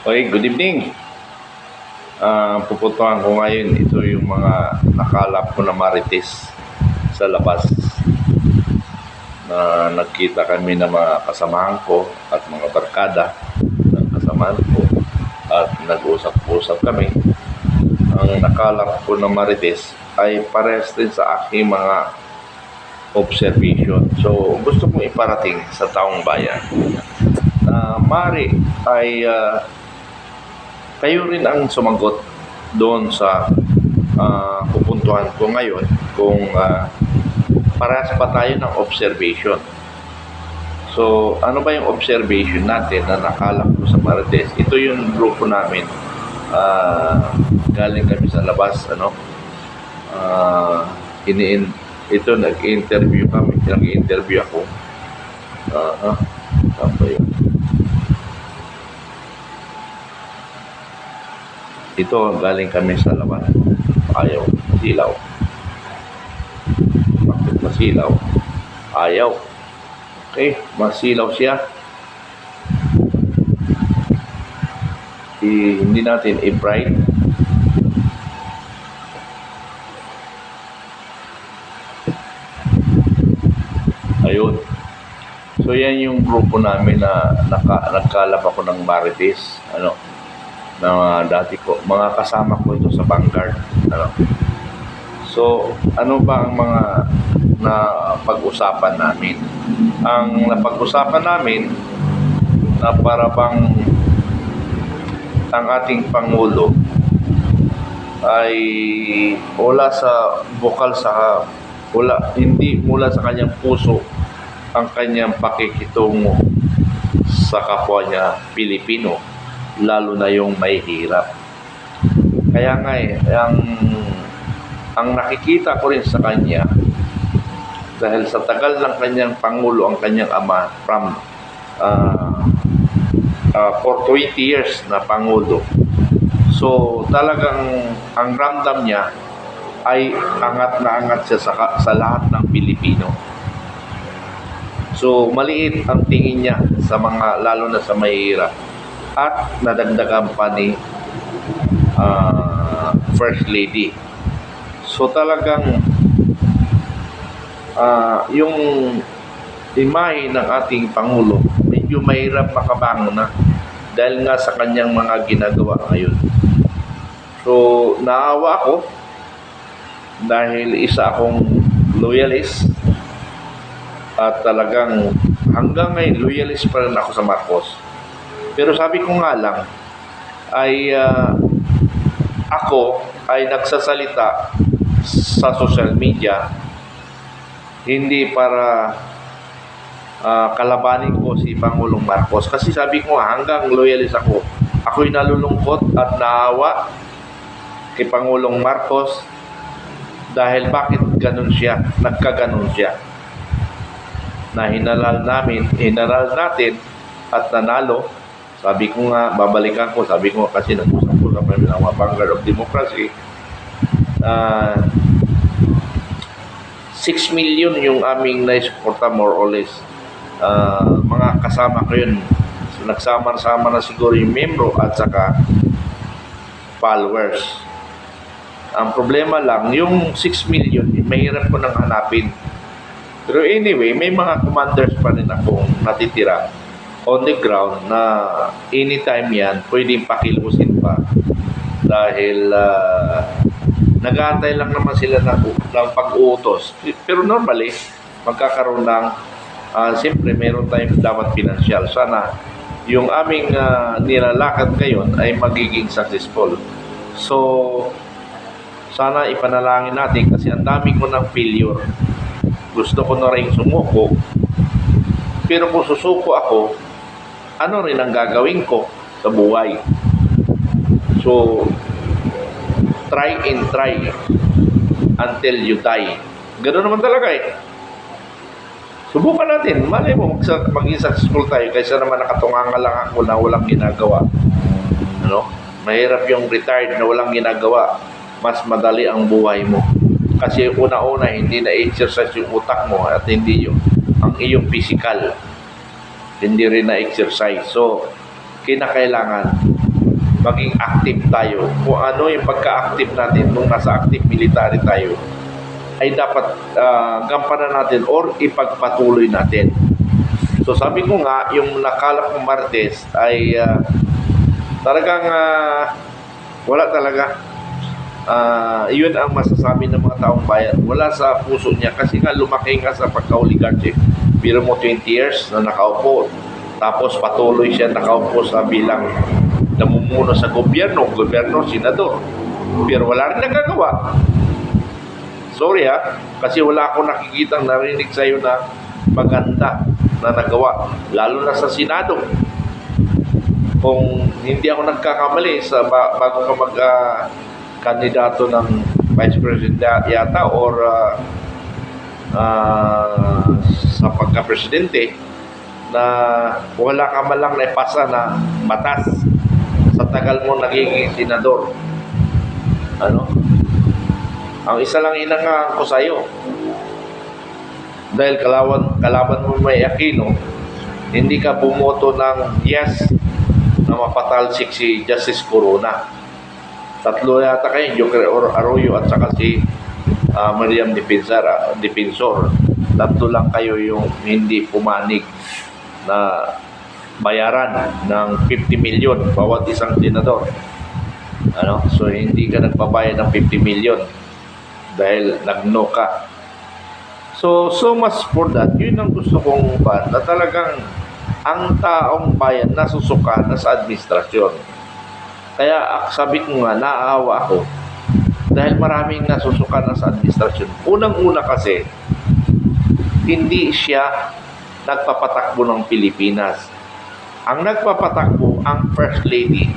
Okay, good evening. Pupuntahan ko ngayon, ito yung mga nakalap ko na marites sa labas na nagkita kami ng mga kasamahan ko at mga barkada ng kasamahan ko at nag-usap-usap kami. Ang nakalap ko na marites ay parehas din sa aking mga observation. So, gusto kong iparating sa taong bayan na mari ay kayo rin ang sumagot doon sa pupuntuhan ko ngayon kung parehas pa tayo ng observation. So, ano ba yung observation natin na nakalap ko sa Marites? Ito yung grupo namin. Galing kami sa labas, ito nag-interview kami. Nag-interview ako. Saan ba yun? Ito, galing kami sa laban. Ayaw, masilaw. Bakit masilaw? Ayaw. Okay, masilaw siya. Hindi natin i-bright. Ayun. So, yan yung grupo namin na nagkalap ako ng Marites. Na dati ko, mga kasama ko ito sa Vanguard. So, ano ba ang mga na pag-usapan namin? Ang napag-usapan namin na para bang ang ating Pangulo ay hindi mula sa kanyang puso ang kanyang pakikitungo sa kapwa niya Pilipino, lalo na yung may hirap. Kaya nga ang nakikita ko rin sa kanya, dahil sa tagal ng kanyang Pangulo, ang kanyang ama, from for 20 years na Pangulo. So talagang ang ramdam niya ay angat na angat siya sa lahat ng Pilipino. So maliit ang tingin niya sa mga, lalo na sa mahihirap. At nadagdagan pa ni First Lady. So talagang yung imahe ng ating Pangulo medyo mahirap makabangon na dahil nga sa kanyang mga ginagawa ngayon. So naawa ako dahil isa akong loyalist at talagang hanggang ngayon loyalist pa rin ako sa Marcos. Pero sabi ko nga lang, ay ako ay nagsasalita sa social media hindi para kalabanin ko si Pangulong Marcos. Kasi sabi ko nga, hanggang loyalist ako, ako'y nalulungkot at naawa kay Pangulong Marcos dahil bakit ganun siya, nagkaganon siya. Na hinaral natin at nanalo. Sabi ko nga, babalikan ko, sabi ko nga kasi nag-usap ko sa kami ng mga Vanguard of Democracy, 6 million yung aming naisuporta more or less. Mga kasama ko yun. So, nagsama-sama na siguro yung membro at saka followers. Ang problema lang, yung 6 million, mahirap ko nang hanapin. Pero anyway, may mga commanders pa rin akong natitira on the ground na anytime yan, pwedeng pakilusin pa. Dahil nag-aantay lang naman sila ng pag-uutos. Pero normally, magkakaroon ng, siyempre, meron tayong dapat pinansyal. Sana yung aming nilalakad ngayon ay magiging successful. So, sana ipanalangin natin kasi ang dami ko ng failure. Gusto ko na rin sumuko. Pero kung susuko ako, ano rin ang gagawin ko sa buhay? So, try and try until you die. Ganoon naman talaga eh. Subukan natin. Malay mo, maging successful tayo kaysa naman nakatunganga lang ako na walang ginagawa. Mahirap yung retired na walang ginagawa. Mas madali ang buhay mo. Kasi una-una, hindi na-exercise yung utak mo at hindi ang iyong physical. Hindi rin na-exercise. So, kinakailangan maging active tayo. Kung ano yung pagka-active natin nung nasa active military tayo, ay dapat gampanan natin or ipagpatuloy natin. So sabi ko nga, yung nakalap ng Martes ay talagang wala talaga. Yun ang masasabi ng mga taong bayan. Wala sa puso niya kasi nga lumaki nga sa pagka-oligarchy. Pero mo 20 years na nakaupo. Tapos patuloy siya nakaupo sa bilang namumuno sa gobyerno, senador. Pero wala rin nagagawa. Sorry kasi wala akong nakikitang narinig sa'yo na maganda na nagawa. Lalo na sa Senado. Kung hindi ako nagkakamali bago ka kandidato ng Vice President yata or sa pagka-presidente, na wala ka man lang naipasa na batas sa tagal mo nagiging senador. Ang isa lang inangahan ko sa'yo, dahil kalaban mo may Aquino, hindi ka bumoto ng yes na mapatalsik si Justice Corona. Tatlo yata kayo, Joker Arroyo at saka si Miriam Defensor. Tatlo lang kayo yung hindi pumanig na bayaran ng 50 million bawat isang senador. So hindi ka nagbabayad ng 50 million dahil nag-no ka. So much for that. Yun ang gusto kong na talagang ang taong bayan nasusuka na sa administrasyon. Kaya sabi ko nga, naaawa ako dahil maraming nasusuka na sa administrasyon. Unang-una kasi, hindi siya nagpapatakbo ng Pilipinas. Ang nagpapatakbo ang First Lady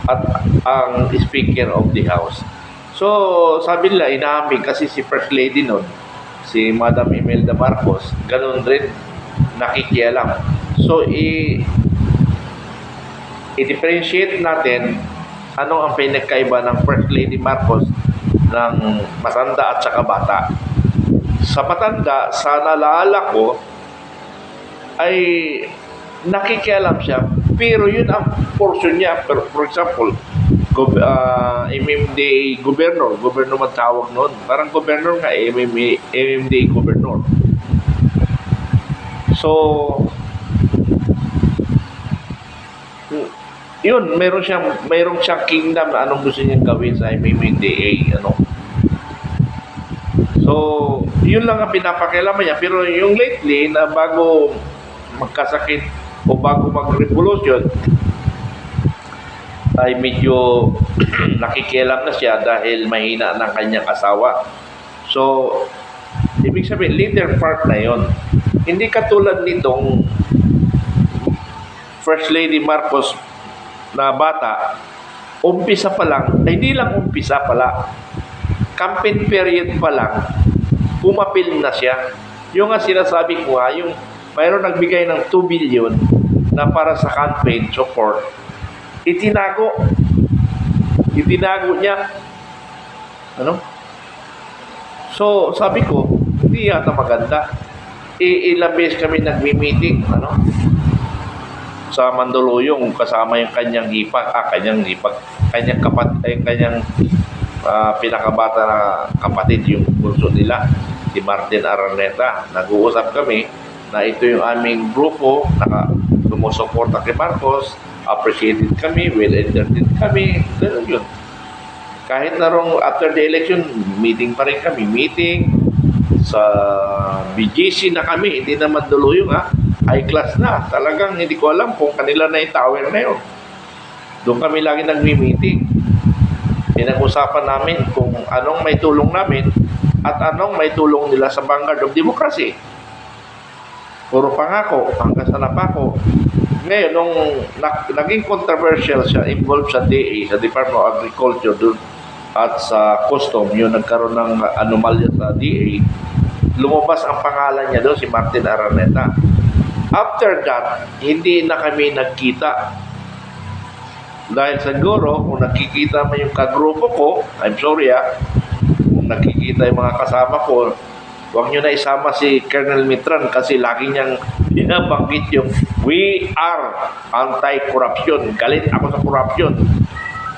at ang Speaker of the House. So sabi nila, inaamig kasi si First Lady nun, si Madam Imelda Marcos, ganun rin nakikialam. So i-differentiate natin ano ang pinagkaiba ng First Lady Marcos ng matanda at saka bata. Sa matanda, sa naalala ko, ay nakikialam siya, pero yun ang portion niya. For example, MMDA governor man tawag noon. Parang governor nga, MMDA governor. So, yun, mayroong siyang kingdom na anong gusto niyang gawin sa MMDA, So, yun lang ang pinapakialaman niya. Pero yung lately, na bago magkasakit o bago mag-revolution, ay medyo nakikialam na siya dahil mahina ng kanyang asawa. So, ibig sabihin, later part na yon. Hindi katulad nitong First Lady Marcos na bata, umpisa pa lang, hindi lang umpisa pala, campaign period pa lang, pumapil na siya. Yung nga sinasabi ko nga, yung mayroon nagbigay ng 2 billion na para sa campaign support, itinago niya. So, sabi ko, hindi yata maganda. Ilang beses kami nagmi-meeting, sa Mandaluyong, kasama yung kanyang pinakabata na kapatid, yung bunso nila, si Martin Araneta. Nag-uusap kami na ito yung aming grupo na sumusuporta kay Marcos, appreciated kami, well-entertained kami, gano'n yun. Kahit na rong after the election, meeting pa rin kami. Meeting sa BGC na kami, hindi naman Mandaluyong high class na. Talagang hindi ko alam kung kanila na yung tower na yun. Doon kami lagi nagmi-meeting. Pinag-usapan namin kung anong may tulong namin at anong may tulong nila sa vanguard of democracy. Puro pangako, hanggang sa napako. Ngayon, nung naging controversial siya, involved sa DA, sa Department of Agriculture doon, at sa custom, yung nagkaroon ng anomalya sa DA, lumabas ang pangalan niya doon, si Martin Araneta. After that, hindi na kami nagkita. Dahil siguro, kung nakikita mo yung kagrupo ko, I'm sorry kung nakikita yung mga kasama ko, huwag nyo na isama si Colonel Mitran kasi lagi niyang binabanggit yung We are anti-corruption. Galit ako sa corruption.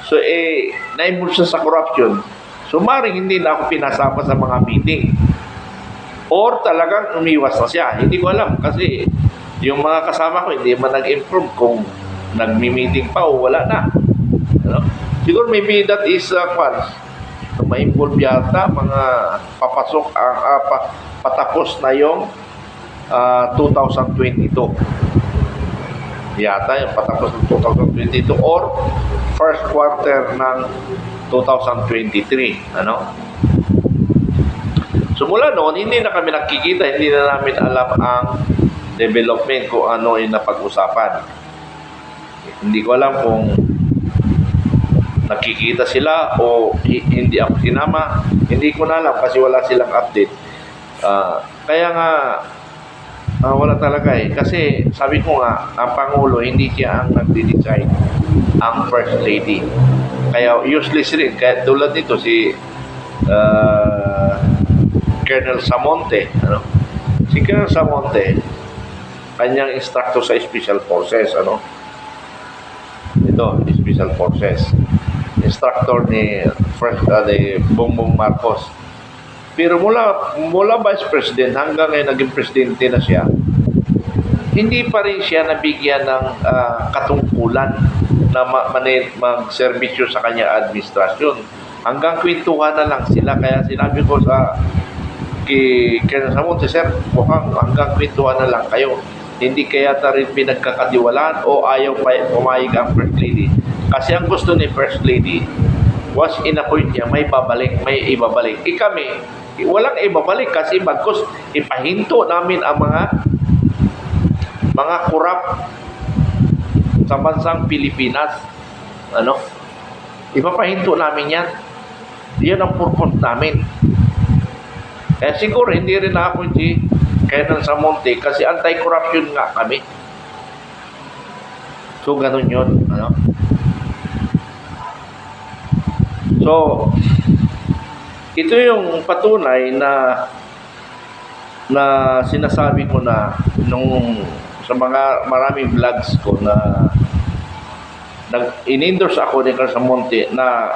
So, naimulsa sa corruption. So, maring hindi na ako pinasama sa mga meeting. Or talagang umiwas na siya. Hindi ko alam kasi yung mga kasama ko hindi man nag-improve kung nagmi-meeting pa o wala na. Ano? Siguro maybe that is ma-involve yata mga papasok ang patapos na yung 2022. Yata yung patapos ng 2022 or first quarter ng 2023. Ano? So mula noon, hindi na kami nakikita, hindi na namin alam ang development kung ano yung napag-usapan. Hindi ko alam kung nakikita sila o hindi ako sinama. Hindi ko na alam kasi wala silang update. Kaya nga, wala talaga Kasi sabi ko nga, ang Pangulo, hindi siya ang nagde-decide, ang First Lady. Kaya useless rin. Kaya tulad nito si Colonel Samonte. Ano? Si Colonel Samonte, kanyang instructor sa Special Forces. Ano? Ito, Special Forces. Instructor ni Bongbong Marcos. Pero mula Vice President hanggang ngayon naging presidente na siya, hindi pa rin siya nabigyan ng katungkulan na mag-servisyo sa kanya administrasyon. Hanggang kwentuhan na lang sila. Kaya sinabi ko sa kaya Samonte, sir, mukhang hanggang kwentuhan na lang kayo. Hindi kaya rin pinagkakatiwalaan o ayaw pa pumayag ang First Lady. Kasi ang gusto ni First Lady was in-appoint niya, may ibabalik. Kami, walang ibabalik kasi bagkus ipahinto namin ang mga korap sa bansang Pilipinas. Ano? Ipapahinto namin yan. Yan ang purpose namin. Kaya siguro hindi rin ako Colonel Samonte kasi anti-corruption nga kami. So, ganun yun. Ano? So, ito yung patunay na sinasabi ko na sa mga maraming vlogs ko na in-endorse ako ni Colonel Samonte na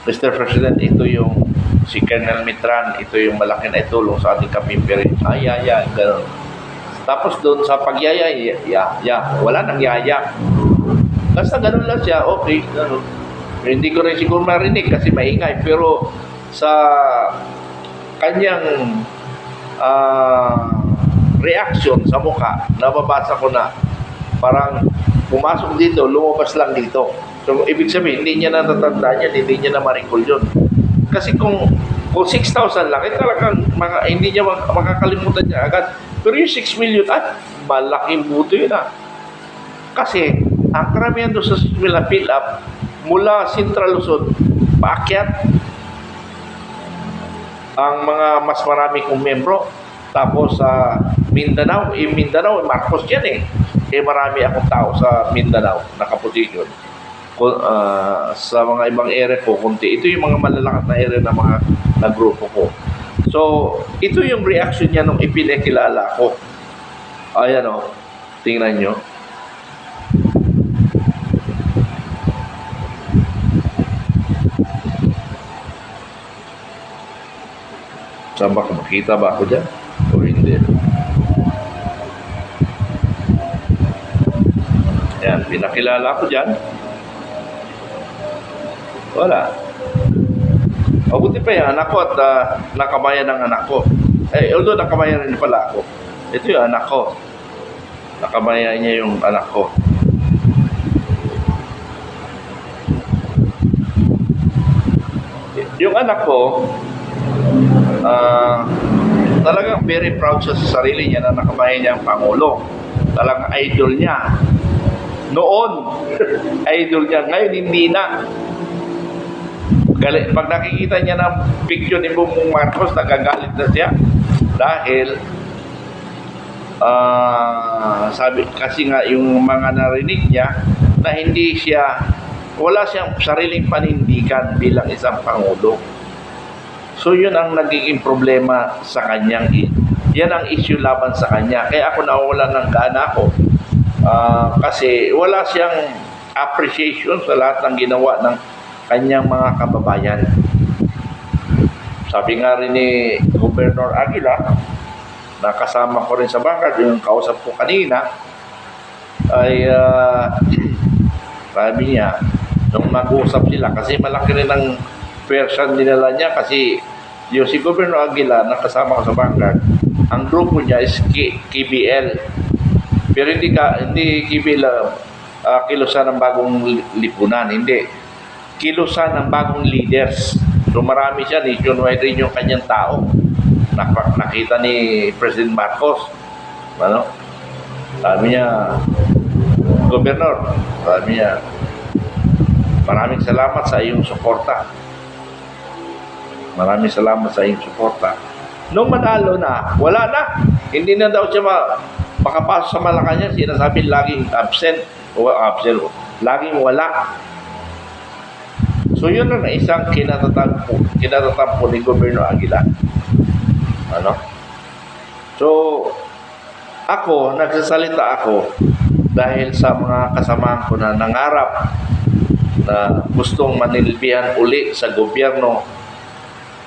Mr. President, ito yung si Colonel Mitran, ito yung malaki na itulong sa ating kapimpirin. Gano'n. Tapos doon sa pagyaya, wala nang yaya. Basta gano'n lang siya, okay, gano'n. Hindi ko rin siguro marinig kasi maingay, pero sa kanyang reaction sa mukha, nababasa ko na parang pumasok dito, lumabas lang dito. So, ibig sabihin, hindi niya natatandaan yan, hindi niya na ma-recall yun. Kasi kung 6,000 lang, talagang hindi niya makakalimutan niya agad. Pero yung 6 million, malaking buto yun Kasi, ang karamihan doon sa 6 million fill up, mula Central Luzon, paakyat ang mga mas marami kong membro. Tapos sa Mindanao, Marcos yan marami akong tao sa Mindanao, nakaposisyon. Sa mga ibang area po, kunti. Ito yung mga malalakas na area na mga nagrupo ko. So, ito yung reaction niya nung ipinakilala ko. Ayan tingnan nyo. Saan ba? Makita ba ako dyan? O hindi? Ayan, pinakilala ko dyan. Wala. Mabuti pa yung anak ko at nakabayan ng anak ko. Although nakabayan rin pala ako. Ito yung anak ko. Nakabayan niya yung anak ko. Yung anak ko, talagang very proud sa sarili niya na nakabayan niya ang Pangulo. Talagang idol niya. Noon, idol niya. Ngayon, hindi na. Pag nakikita niya ng picture ni Bongbong Marcos, nagagalit na siya dahil sabi kasi nga yung mga narinig niya na wala siyang sariling panindigan bilang isang Pangulo. So yun ang nagiging problema sa kanyang yan ang issue laban sa kanya. Kaya ako nawawalan ng gana ko Kasi wala siyang appreciation sa lahat ng ginawa ng kanyang mga kababayan. Sabi nga rin ni Governor Aguila, na kasama ko rin sa bangkad, yung kausap ko kanina, ay sabi niya, nung mag-usap sila, kasi malaki rin ang version dinala niya, kasi yung si Governor Aguila na kasama ko sa bangkad, ang grupo niya is KBL. Pero hindi KBL kilusan ng bagong lipunan, hindi. Kilusan ng bagong leaders. So marami siya, nationwide rin yung kanyang tao. Nakita ni President Marcos. Ano? Sabi niya, Governor, sabi niya, maraming salamat sa iyong suporta. Maraming salamat sa iyong suporta. Nung manalo na, wala na. Hindi na daw siya makapasok sa Malacanang. Sinasabi laging absent. Laging wala. So yun ang isang kinatatampo ni Governor Aguila. Ano? So, nagsasalita ako dahil sa mga kasamahan ko na nangarap na gustong manilbihan uli sa gobyerno,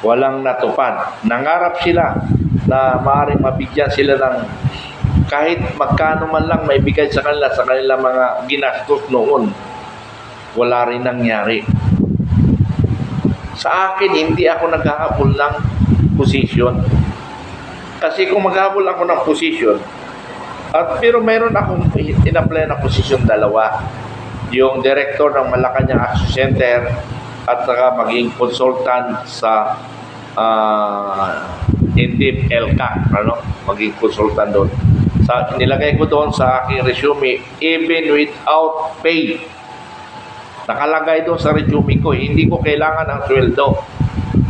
walang natupad. Nangarap sila na maaaring mabigyan sila ng kahit magkano man lang may bigay sa kanilang mga ginastos noon. Wala rin nangyari. Sa akin, hindi ako naghahabol ng posisyon. Kasi kung maghahabol ako ng posisyon, pero mayroon akong in-apply na posisyon dalawa. Yung director ng Malacanang Action Center at saka maging consultant sa NDIP LCAC, maging consultant doon. Nilagay ko doon sa aking resume, even without pay. Nakalagay doon sa resume ko, hindi ko kailangan ng sweldo.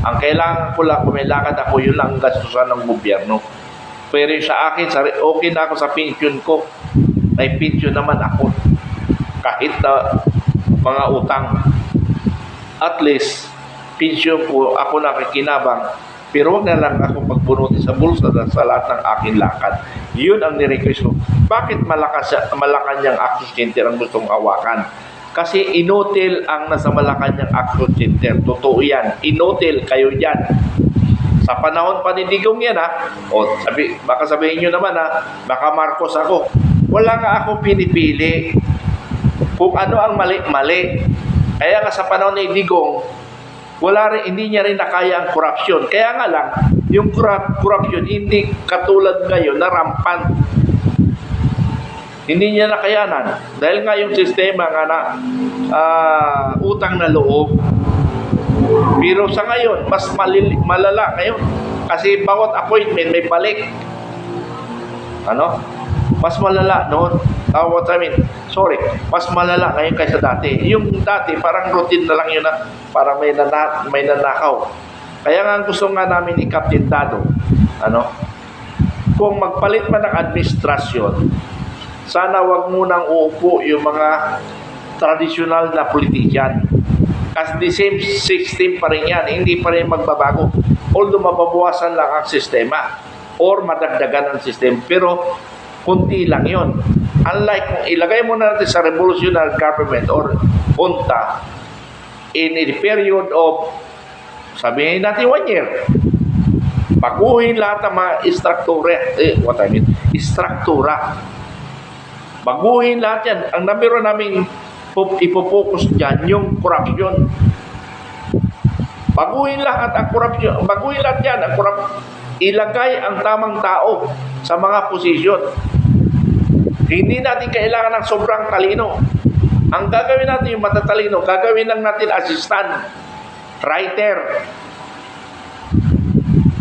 Ang kailangan ko lang, kung may lakad ako, yun lang ang gastusan ng gobyerno. Pero sa akin, okay na ako sa pension ko. May pension naman ako. Kahit mga utang. At least, pension ko, ako nakikinabang. Pero wag na lang ako magbunutin sa bulsa sa lahat ng aking lakad. Yun ang nirequest ko. Bakit Malacanang Action Center ang gustong hawakan? Kasi inotel ang nasa Malacanang Action Center. Totoo yan. Inotel kayo dyan. Sa panahon pa ni Digong yan, baka sabihin nyo naman, baka Marcos ako. Wala nga ako pinipili. Kung ano ang mali-mali. Kaya nga sa panahon ni Digong, hindi niya rin nakaya ang korupsyon. Kaya nga lang, yung korupsyon hindi katulad ngayon na rampant. Hindi niya nakayanan. Dahil nga yung sistema nga na utang na loob. Pero sa ngayon, mas malala ngayon. Kasi bawat appointment may balik. Mas malala noon. Mas malala ngayon kaysa dati. Yung dati, parang routine na lang yun na parang may nanakaw. Kaya nga gusto nga namin ni Captain Dado, kung magpalit man ng administrasyon, sana wag munang uupo yung mga traditional na politician. Kasi the same system pa rin yan, hindi pa rin magbabago. Although mababawasan lang ang sistema or madagdagan ang sistema, pero kunti lang yon. Unlike kung ilagay mo na natin sa revolutionary government or junta in a period of, sabihin natin 1 year, baguhin lahat ng mga istruktura. Baguhin lahat yan. Ang number namin ipopokus dyan, yung corruption. Baguhin lahat ang corruption. Baguhin lahat yan, ang corruption. Ilagay ang tamang tao sa mga posisyon. Hindi natin kailangan ng sobrang talino. Ang gagawin natin yung matatalino, gagawin lang natin assistant, writer.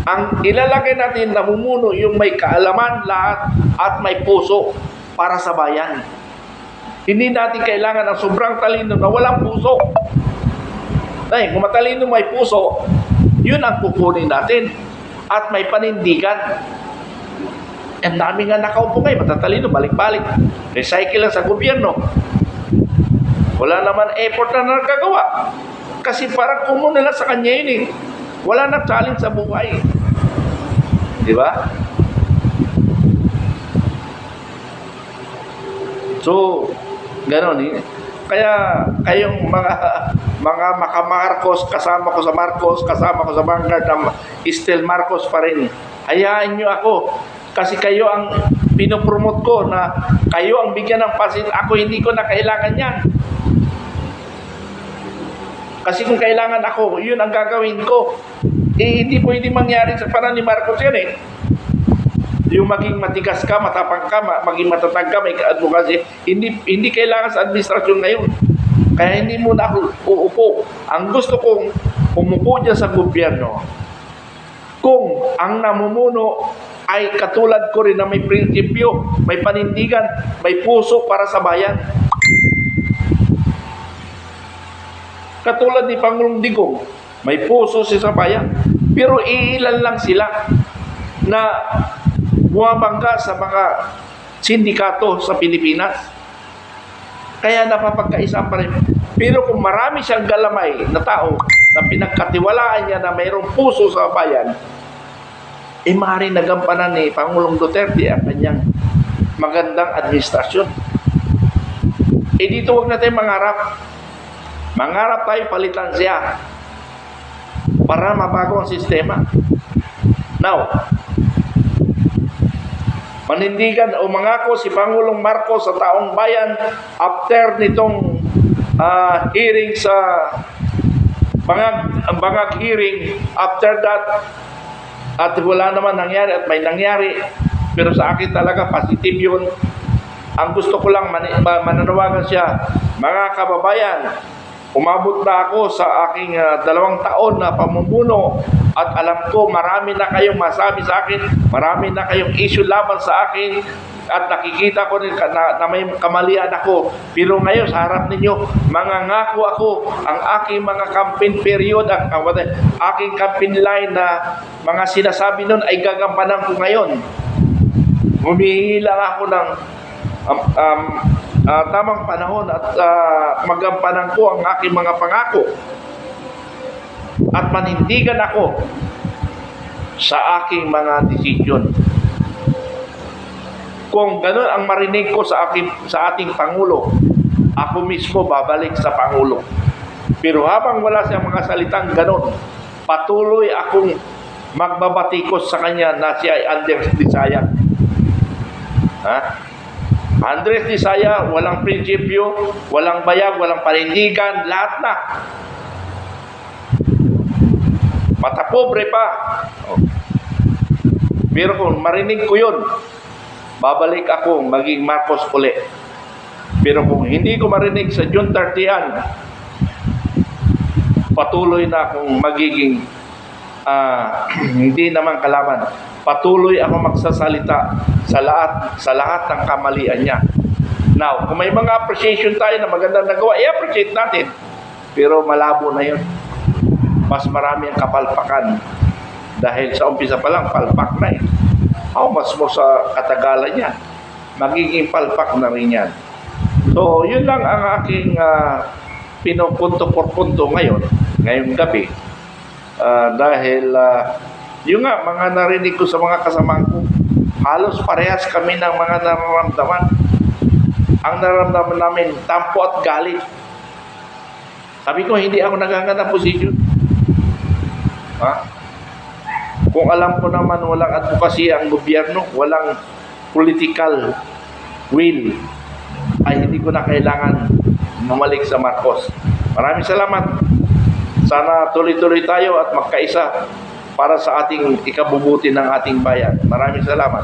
Ang ilalagay natin namumuno yung may kaalaman lahat at may puso para sa bayan. Hindi natin kailangan ng sobrang talino na walang puso. Dahil kung matalino may puso, yun ang kukunin natin. At may panindigan. Ang dami nga nakaupo ngayon, matatalino, balik-balik. Recycle lang sa gobyerno. Wala naman effort na nagagawa. Kasi parang kumun na lang sa kanya yun eh. Wala nang challenge sa buhay. Di ba? So, ganon eh. Kaya kayong mga maka-Marcos, kasama ko sa Marcos, kasama ko sa Vanguard, still Marcos pa rin. Hayaan nyo ako. Kasi kayo ang pinopromote ko na kayo ang bigyan ng pansin. Ako hindi ko na kailangan yan. Kasi kung kailangan ako, yun ang gagawin ko. Eh, hindi pwede mangyari sa parang ni Marcos yan eh. Yung maging matigas ka, matapang ka, maging matatag ka, may advocacy, hindi kailangan sa administrasyon ngayon. Kaya hindi muna ako uupo. Ang gusto kong umupo dyan sa gobyerno, kung ang namumuno ay katulad ko rin na may prinsipyo, may panindigan, may puso para sa bayan. Katulad ni Pangulong Digong, may puso siya sa bayan. Pero iilan lang sila na bumabangga sa mga sindikato sa Pilipinas. Kaya napapagkaisa pa rin. Pero kung marami siyang galamay na tao na pinagkatiwalaan niya na mayroong puso sa bayan, eh maaaring nagampanan ni Pangulong Duterte ang kanyang magandang administrasyon. Eh dito huwag natin mangarap. Mangarap tayo palitan siya para mabago ang sistema. Now, manindigan o mangako si Pangulong Marcos sa taong bayan after nitong hearing sa bangag hearing, after that, at wala naman nangyari at may nangyari, pero sa akin talaga positive yun. Ang gusto ko lang mananawagan siya, mga kababayan, umabot na ako sa aking 2 taon na pamumuno at alam ko marami na kayong masabi sa akin, marami na kayong issue laban sa akin at nakikita ko rin na may kamalian ako. Pero ngayon sa harap ninyo, mangangako ako ang aking mga campaign period, ang aking campaign line na mga sinasabi nun ay gagampanan ko ngayon. Humihingi lang ako ng tamang panahon at magampanan ko ang aking mga pangako at manindigan ako sa aking mga desisyon. Kung gano'n ang marinig ko sa ating Pangulo, ako mismo babalik sa Pangulo. Pero habang wala siyang mga salitang gano'n, patuloy akong magbabatikos sa kanya na siya ay Andres Disaya. Andres Disaya, walang prinsipyo, walang bayag, walang panindigan, lahat na. Matapobre pa. Pero kung marinig ko yun, babalik ako maging Marcos uli. Pero kung hindi ko marinig sa June 30, patuloy na akong magiging hindi naman kalaban. Patuloy ako magsasalita sa lahat ng kamalian niya. Now, kung may mga appreciation tayo na magandang nagawa, i-appreciate natin. Pero malabo na yun. Mas marami ang kapalpakan. Dahil sa umpisa pa lang, palpak na eh. Mas mo sa katagalan yan, magiging palpak na rin yan. So, yun lang ang aking pinupunto por punto ngayong gabi. Dahil yung nga, mga narinig ko sa mga kasamahan ko, halos parehas kami ng mga nararamdaman. Ang nararamdaman namin, tampo at galit. Sabi ko, hindi ako naghahanap ng posisyon. Kung alam ko naman walang advocacy ang gobyerno, walang political will, ay hindi ko na kailangan bumalik sa Marcos. Maraming salamat. Sana tuloy-tuloy tayo at magkaisa para sa ating ikabubuti ng ating bayan. Maraming salamat.